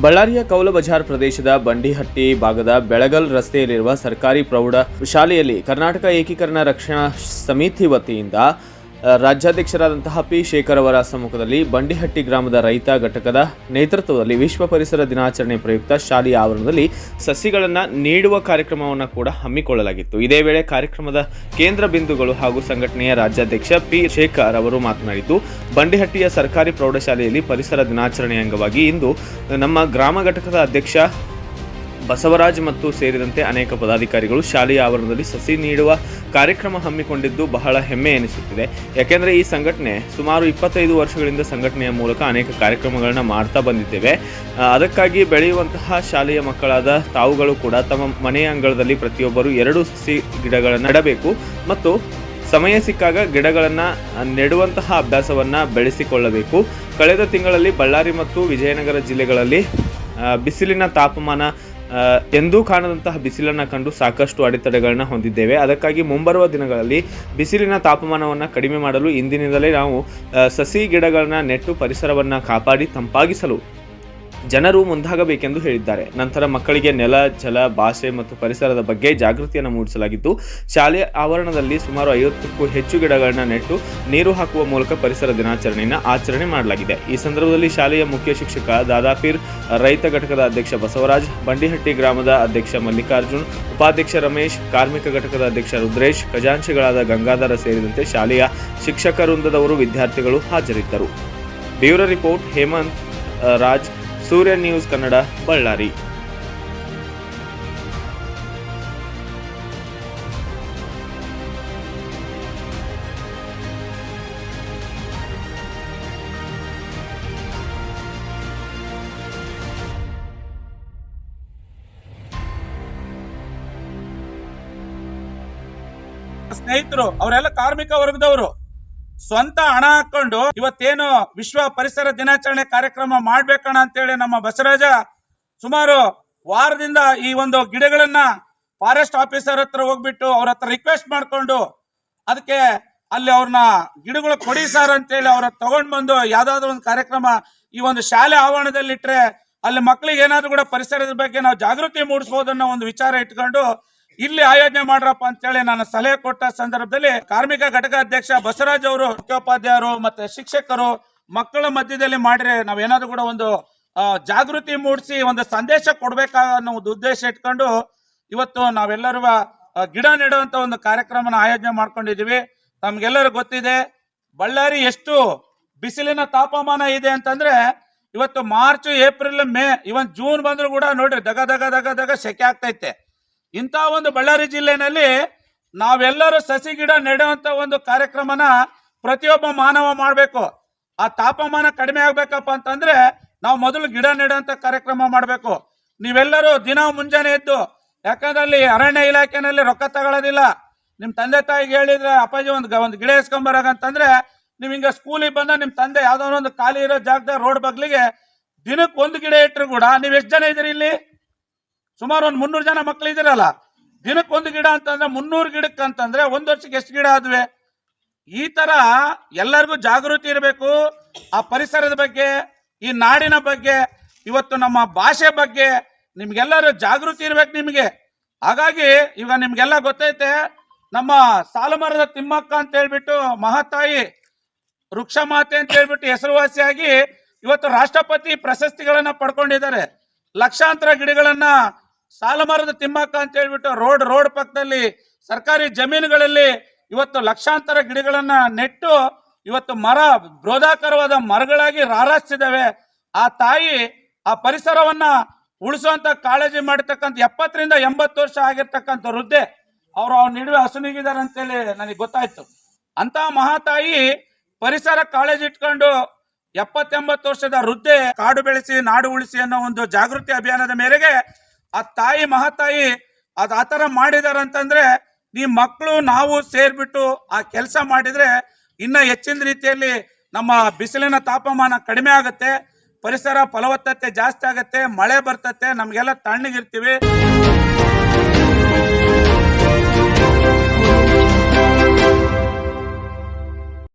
ಬಳ್ಳಾರಿಯ ಕೌಲಬಜಾರ್ ಪ್ರದೇಶದ ಬಂಡಿಹಟ್ಟಿ ಭಾಗದ ಬೆಳಗಲ್ ರಸ್ತೆಯಲ್ಲಿರುವ ಸರ್ಕಾರಿ ಪ್ರೌಢ ಶಾಲೆಯಲ್ಲಿ ಕರ್ನಾಟಕ ಏಕೀಕರಣ ರಕ್ಷಣಾ ಸಮಿತಿ ವತಿಯಿಂದ ರಾಜ್ಯಾಧ್ಯಕ್ಷರಾದಂತಹ ಪಿ ಶೇಖರ್ ಅವರ ಸಮ್ಮುಖದಲ್ಲಿ ಬಂಡಿಹಟ್ಟಿ ಗ್ರಾಮದ ರೈತ ಘಟಕದ ನೇತೃತ್ವದಲ್ಲಿ ವಿಶ್ವ ಪರಿಸರ ದಿನಾಚರಣೆ ಪ್ರಯುಕ್ತ ಶಾಲೆಯ ಆವರಣದಲ್ಲಿ ಸಸಿಗಳನ್ನು ನೀಡುವ ಕಾರ್ಯಕ್ರಮವನ್ನು ಕೂಡ ಹಮ್ಮಿಕೊಳ್ಳಲಾಗಿತ್ತು. ಇದೇ ವೇಳೆ ಕಾರ್ಯಕ್ರಮದ ಕೇಂದ್ರ ಬಿಂದುಗಳು ಹಾಗೂ ಸಂಘಟನೆಯ ರಾಜ್ಯಾಧ್ಯಕ್ಷ ಪಿ ಶೇಖರ್ ಅವರು ಮಾತನಾಡಿದ್ದು, ಬಂಡಿಹಟ್ಟಿಯ ಸರ್ಕಾರಿ ಪ್ರೌಢಶಾಲೆಯಲ್ಲಿ ಪರಿಸರ ದಿನಾಚರಣೆ ಅಂಗವಾಗಿ ಇಂದು ನಮ್ಮ ಗ್ರಾಮ ಘಟಕದ ಅಧ್ಯಕ್ಷ ಬಸವರಾಜ್ ಮತ್ತು ಸೇರಿದಂತೆ ಅನೇಕ ಪದಾಧಿಕಾರಿಗಳು ಶಾಲೆಯ ಆವರಣದಲ್ಲಿ ಸಸಿ ನೀಡುವ ಕಾರ್ಯಕ್ರಮ ಹಮ್ಮಿಕೊಂಡಿದ್ದು ಬಹಳ ಹೆಮ್ಮೆ ಎನಿಸುತ್ತಿದೆ. ಯಾಕೆಂದರೆ ಈ ಸಂಘಟನೆ ಸುಮಾರು 25 ವರ್ಷಗಳಿಂದ ಸಂಘಟನೆಯ ಮೂಲಕ ಅನೇಕ ಕಾರ್ಯಕ್ರಮಗಳನ್ನ ಮಾಡ್ತಾ ಬಂದಿದ್ದೇವೆ. ಅದಕ್ಕಾಗಿ ಬೆಳೆಯುವಂತಹ ಶಾಲೆಯ ಮಕ್ಕಳಾದ ತಾವುಗಳು ಕೂಡ ತಮ್ಮ ಮನೆಯ ಅಂಗಳದಲ್ಲಿ ಪ್ರತಿಯೊಬ್ಬರು 2 ಸಸಿ ಗಿಡಗಳನ್ನು ನೆಡಬೇಕು ಮತ್ತು ಸಮಯ ಸಿಕ್ಕಾಗ ಗಿಡಗಳನ್ನು ನೆಡುವಂತಹ ಅಭ್ಯಾಸವನ್ನು ಬೆಳೆಸಿಕೊಳ್ಳಬೇಕು. ಕಳೆದ ತಿಂಗಳಲ್ಲಿ ಬಳ್ಳಾರಿ ಮತ್ತು ವಿಜಯನಗರ ಜಿಲ್ಲೆಗಳಲ್ಲಿ ಬಿಸಿಲಿನ ತಾಪಮಾನ ಎಂದೂ ಕಾಣದಂತಹ ಬಿಸಿಲನ್ನು ಕಂಡು ಸಾಕಷ್ಟು ಅಡೆತಡೆಗಳನ್ನ ಹೊಂದಿದ್ದೇವೆ. ಅದಕ್ಕಾಗಿ ಮುಂಬರುವ ದಿನಗಳಲ್ಲಿ ಬಿಸಿಲಿನ ತಾಪಮಾನವನ್ನು ಕಡಿಮೆ ಮಾಡಲು ಇಂದಿನಿಂದಲೇ ನಾವು ಸಸಿ ಗಿಡಗಳನ್ನ ನೆಟ್ಟು ಪರಿಸರವನ್ನು ಕಾಪಾಡಿ ತಂಪಾಗಿಸಲು ಜನರು ಮುಂದಾಗಬೇಕೆಂದು ಹೇಳಿದ್ದಾರೆ. ನಂತರ ಮಕ್ಕಳಿಗೆ ನೆಲ, ಜಲ, ಭಾಷೆ ಮತ್ತು ಪರಿಸರದ ಬಗ್ಗೆ ಜಾಗೃತಿಯನ್ನು ಮೂಡಿಸಲಾಗಿದ್ದು, ಶಾಲೆಯ ಆವರಣದಲ್ಲಿ ಸುಮಾರು 50ಕ್ಕೂ ಹೆಚ್ಚು ಗಿಡಗಳನ್ನ ನೆಟ್ಟು ನೀರು ಹಾಕುವ ಮೂಲಕ ಪರಿಸರ ದಿನಾಚರಣೆಯನ್ನು ಆಚರಣೆ ಮಾಡಲಾಗಿದೆ. ಈ ಸಂದರ್ಭದಲ್ಲಿ ಶಾಲೆಯ ಮುಖ್ಯ ಶಿಕ್ಷಕ ದಾದಾಪೀರ್, ರೈತ ಘಟಕದ ಅಧ್ಯಕ್ಷ ಬಸವರಾಜ್, ಬಂಡಿಹಟ್ಟಿ ಗ್ರಾಮದ ಅಧ್ಯಕ್ಷ ಮಲ್ಲಿಕಾರ್ಜುನ್, ಉಪಾಧ್ಯಕ್ಷ ರಮೇಶ್, ಕಾರ್ಮಿಕ ಘಟಕದ ಅಧ್ಯಕ್ಷ ರುದ್ರೇಶ್, ಖಜಾಂಚಿಗಳಾದ ಗಂಗಾಧರ ಸೇರಿದಂತೆ ಶಾಲೆಯ ಶಿಕ್ಷಕ ವೃಂದದವರು, ವಿದ್ಯಾರ್ಥಿಗಳು ಹಾಜರಿದ್ದರು. ಬ್ಯೂರೋ ರಿಪೋರ್ಟ್ ಹೇಮಂತ್ ರಾಜ್, ಸೂರ್ಯ ನ್ಯೂಸ್ ಕನ್ನಡ, ಬಳ್ಳಾರಿ. ಸ್ನೇಹಿತರು ಅವರೆಲ್ಲ ಕಾರ್ಮಿಕ ವರ್ಗದವರು ಸ್ವಂತ ಹಣ ಹಾಕೊಂಡು ಇವತ್ತೇನು ವಿಶ್ವ ಪರಿಸರ ದಿನಾಚರಣೆ ಕಾರ್ಯಕ್ರಮ ಮಾಡ್ಬೇಕಣ್ಣ ಅಂತೇಳಿ ನಮ್ಮ ಬಸವರಾಜ ಸುಮಾರು ವಾರದಿಂದ ಈ ಒಂದು ಗಿಡಗಳನ್ನ ಫಾರೆಸ್ಟ್ ಆಫೀಸರ್ ಹತ್ರ ಹೋಗ್ಬಿಟ್ಟು ಅವ್ರ ಹತ್ರ ರಿಕ್ವೆಸ್ಟ್ ಮಾಡ್ಕೊಂಡು ಅದಕ್ಕೆ ಅಲ್ಲಿ ಅವ್ರನ್ನ ಗಿಡಗಳು ಕೊಡಿ ಸರ್ ಅಂತೇಳಿ ಅವ್ರ ತಗೊಂಡ್ ಬಂದು ಯಾವ್ದಾದ್ರು ಒಂದು ಕಾರ್ಯಕ್ರಮ ಈ ಒಂದು ಶಾಲೆ ಆವರಣದಲ್ಲಿ ಇಟ್ರೆ ಅಲ್ಲಿ ಮಕ್ಕಳಿಗೆ ಏನಾದ್ರು ಕೂಡ ಪರಿಸರದ ಬಗ್ಗೆ ನಾವು ಜಾಗೃತಿ ಮೂಡಿಸಬಹುದನ್ನೋ ಒಂದು ವಿಚಾರ ಇಟ್ಕೊಂಡು ಇಲ್ಲಿ ಆಯೋಜನೆ ಮಾಡ್ರಪ್ಪ ಅಂತೇಳಿ ನಾನು ಸಲಹೆ ಕೊಟ್ಟ ಸಂದರ್ಭದಲ್ಲಿ ಕಾರ್ಮಿಕ ಘಟಕ ಅಧ್ಯಕ್ಷ ಬಸವರಾಜ್ ಅವರು, ಮುಖ್ಯೋಪಾಧ್ಯಾಯರು ಮತ್ತೆ ಶಿಕ್ಷಕರು ಮಕ್ಕಳ ಮಧ್ಯದಲ್ಲಿ ಮಾಡಿದ್ರೆ ನಾವೇನಾದ್ರೂ ಕೂಡ ಒಂದು ಜಾಗೃತಿ ಮೂಡಿಸಿ ಒಂದು ಸಂದೇಶ ಕೊಡ್ಬೇಕನ್ನೋ ಒಂದು ಉದ್ದೇಶ ಇಟ್ಕೊಂಡು ಇವತ್ತು ನಾವೆಲ್ಲರೂ ಗಿಡ ನೆಡುವಂತ ಒಂದು ಕಾರ್ಯಕ್ರಮನ ಆಯೋಜನೆ ಮಾಡ್ಕೊಂಡಿದೀವಿ. ತಮ್ಗೆಲ್ಲರೂ ಗೊತ್ತಿದೆ ಬಳ್ಳಾರಿ ಎಷ್ಟು ಬಿಸಿಲಿನ ತಾಪಮಾನ ಇದೆ ಅಂತಂದ್ರೆ ಇವತ್ತು ಮಾರ್ಚ್, ಏಪ್ರಿಲ್, ಮೇ, ಇವನ್ ಜೂನ್ ಬಂದ್ರು ಕೂಡ ನೋಡ್ರಿ ದಗ ದಗ ದಗ ದಗ ಸೆಕೆ ಆಗ್ತೈತೆ. ಇಂಥ ಒಂದು ಬಳ್ಳಾರಿ ಜಿಲ್ಲೆನಲ್ಲಿ ನಾವೆಲ್ಲರೂ ಸಸಿ ಗಿಡ ನೆಡುವಂತ ಒಂದು ಕಾರ್ಯಕ್ರಮನ ಪ್ರತಿಯೊಬ್ಬ ಮಾನವ ಮಾಡಬೇಕು. ಆ ತಾಪಮಾನ ಕಡಿಮೆ ಆಗ್ಬೇಕಪ್ಪ ಅಂತಂದ್ರೆ ನಾವು ಮೊದಲು ಗಿಡ ನೆಡುವಂತ ಕಾರ್ಯಕ್ರಮ ಮಾಡಬೇಕು. ನೀವೆಲ್ಲರೂ ದಿನ ಮುಂಜಾನೆ ಎದ್ದು, ಯಾಕಂದ್ರೆ ಅಲ್ಲಿ ಅರಣ್ಯ ಇಲಾಖೆನಲ್ಲಿ ರೊಕ್ಕ ತಗೊಳ್ಳೋದಿಲ್ಲ. ನಿಮ್ಮ ತಂದೆ ತಾಯಿಗೆ ಹೇಳಿದ್ರೆ ಅಪ್ಪಾಜಿ ಒಂದು ಗಿಡ ಇಸ್ಕೊಂಬರಾಗಂತಂದ್ರೆ ನೀವು ಹಿಂಗ ಸ್ಕೂಲಿಗೆ ಬಂದ ನಿಮ್ಮ ತಂದೆ ಯಾವ್ದೋ ಒಂದು ಖಾಲಿ ಇರೋ ಜಾಗದ ರೋಡ್ ಬಗ್ಲಿಗೆ ದಿನಕ್ಕೆ 1 ಗಿಡ ಇಟ್ಟರು ಕೂಡ ನೀವು ಎಷ್ಟು ಜನ ಇದ್ದೀರಿ ಇಲ್ಲಿ? ಸುಮಾರು ಒಂದು 300 ಜನ ಮಕ್ಳು ಇದ್ದೀರಲ್ಲ. ದಿನಕ್ಕೆ 1 ಗಿಡ ಅಂತಂದ್ರೆ 300 ಗಿಡಕ್ಕೆ ಅಂತಂದ್ರೆ 1 ವರ್ಷಕ್ಕೆ ಎಷ್ಟು ಗಿಡ ಆದ್ವೆ? ಈ ತರ ಎಲ್ಲರಿಗೂ ಜಾಗೃತಿ ಇರಬೇಕು. ಆ ಪರಿಸರದ ಬಗ್ಗೆ, ಈ ನಾಡಿನ ಬಗ್ಗೆ, ಇವತ್ತು ನಮ್ಮ ಭಾಷೆ ಬಗ್ಗೆ ನಿಮ್ಗೆಲ್ಲರೂ ಜಾಗೃತಿ ಇರ್ಬೇಕು ನಿಮಗೆ. ಹಾಗಾಗಿ ಈಗ ನಿಮ್ಗೆಲ್ಲ ಗೊತ್ತೈತೆ ನಮ್ಮ ಸಾಲುಮರದ ತಿಮ್ಮಕ್ಕ ಅಂತ ಹೇಳ್ಬಿಟ್ಟು ಮಹಾತಾಯಿ ವೃಕ್ಷ ಮಾತೆ ಅಂತ ಹೇಳ್ಬಿಟ್ಟು ಹೆಸರುವಾಸಿಯಾಗಿ ಇವತ್ತು ರಾಷ್ಟ್ರಪತಿ ಪ್ರಶಸ್ತಿಗಳನ್ನ ಪಡ್ಕೊಂಡಿದ್ದಾರೆ. ಲಕ್ಷಾಂತರ ಗಿಡಗಳನ್ನ ಸಾಲುಮರದ ತಿಮ್ಮಕ್ಕ ಅಂತ ಹೇಳ್ಬಿಟ್ಟು ರೋಡ್ ಪಕ್ಕದಲ್ಲಿ ಸರ್ಕಾರಿ ಜಮೀನುಗಳಲ್ಲಿ ಇವತ್ತು ಲಕ್ಷಾಂತರ ಗಿಡಗಳನ್ನ ನೆಟ್ಟು ಇವತ್ತು ಬೃಹದಾಕಾರವಾದ ಮರಗಳಾಗಿ ರಾರಾಜಿಸಿದಾವೆ. ಆ ತಾಯಿ ಆ ಪರಿಸರವನ್ನ ಉಳಿಸುವಂತ ಕಾಳಜಿ ಮಾಡಿರ್ತಕ್ಕಂಥ 70 ರಿಂದ 80 ವರ್ಷ ಆಗಿರ್ತಕ್ಕಂಥ ವೃದ್ಧೆ ಅವ್ರ ನಡುವೆ ಹಸುನಿಗಿದ್ದಾರೆ ಅಂತೇಳಿ ನನಗೆ ಗೊತ್ತಾಯ್ತು. ಅಂತ ಮಹಾತಾಯಿ ಪರಿಸರ ಕಾಳಜಿ ಇಟ್ಕೊಂಡು 70-80 ವರ್ಷದ ವೃದ್ಧೆ ಕಾಡು ಬೆಳೆಸಿ ನಾಡು ಉಳಿಸಿ ಅನ್ನೋ ಒಂದು ಜಾಗೃತಿ ಅಭಿಯಾನದ ಮೇರೆಗೆ ಆ ತಾಯಿ ಮಹಾತಾಯಿ ಆ ತರ ಮಾಡಿದಾರಂತಂದ್ರೆ ಈ ಮಕ್ಕಳು ನಾವು ಸೇರ್ಬಿಟ್ಟು ಆ ಕೆಲಸ ಮಾಡಿದ್ರೆ ಇನ್ನ ಹೆಚ್ಚಿನ ರೀತಿಯಲ್ಲಿ ನಮ್ಮ ಬಿಸಿಲಿನ ತಾಪಮಾನ ಕಡಿಮೆ ಆಗುತ್ತೆ, ಪರಿಸರ ಫಲವತ್ತತೆ ಜಾಸ್ತಿ ಆಗುತ್ತೆ, ಮಳೆ ಬರ್ತತೆ, ನಮ್ಗೆಲ್ಲ ತಣ್ಣಗಿರ್ತೀವಿ.